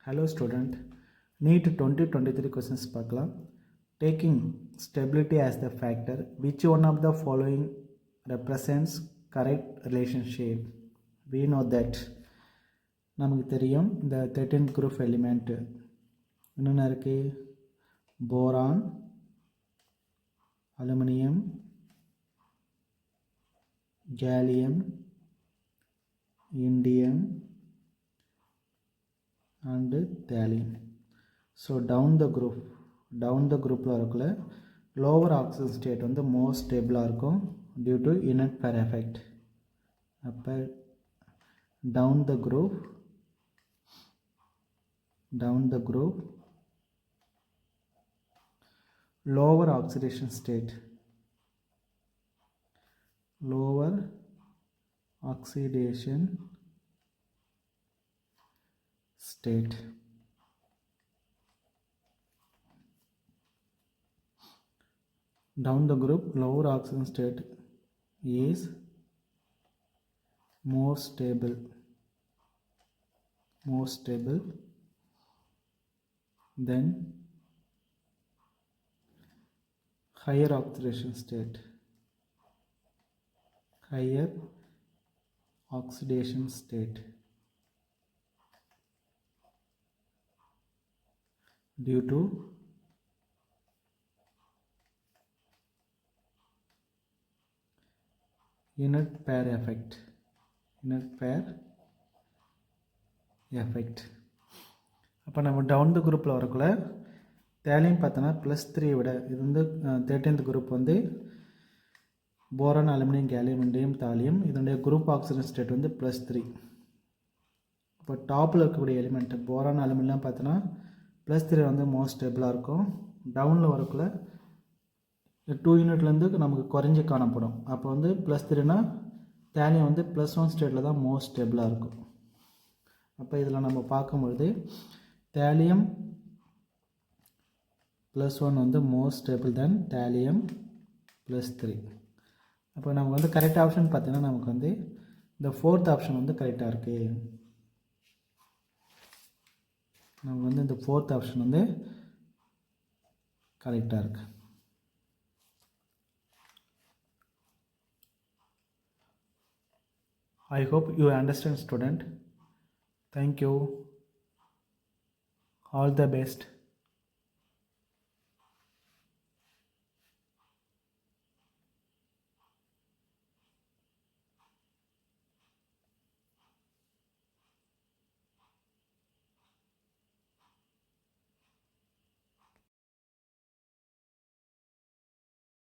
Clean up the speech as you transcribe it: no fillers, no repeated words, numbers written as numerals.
Hello student, NEET 2023 questions பார்க்கலாம். Taking stability as the factor, which one of the following represents correct relationship? We know that நமக்கு தெரியும் இந்த 13th group element என்னென்ன இருக்கு? Boron, aluminium, gallium, indium and thallium. So down the group இருக்கல lower oxygen state வந்து more stable இருக்கும் due to inert pair effect. அப்ப down the group lower oxidation state down the group lower oxygen state is more stable than higher oxidation state due to inert pair effect. அப்போ நம்ம down the குரூப்பில் வரக்குள்ள thallium பார்த்தோன்னா +3 விட இது வந்து 13th group வந்து boron, aluminium, gallium, indium, thallium. இதனுடைய குரூப் ஆக்சிஜன் ஸ்டேட் வந்து +3. இப்போ டாப்பில் இருக்கக்கூடிய எலிமெண்ட் போரான், அலுமினியம் பார்த்தோன்னா +3 வந்து மோஸ்ட் ஸ்டேபிளாக இருக்கும். டவுனில் வரக்குள்ள 2 யூனிட்லேருந்து நமக்கு குறைஞ்சி காணப்படும். அப்போ வந்து +3னா தேலியம் வந்து +1 ஸ்டேட்டில் தான் மோஸ்ட் ஸ்டேபிளாக இருக்கும். அப்போ இதில் நம்ம பார்க்கும்பொழுது தேலியம் +1 வந்து மோஸ்ட் ஸ்டேபிள் தென் தேலியம் +3. அப்போ நமக்கு வந்து கரெக்ட் ஆப்ஷன் பார்த்தீங்கன்னா நமக்கு வந்து இந்த 4th ஆப்ஷன் வந்து கரெக்டாக இருக்குது. நமக்கு வந்து இந்த 4th ஆப்ஷன் வந்து கரெக்டாக இருக்குது. I hope you understand student. Thank you. All the best.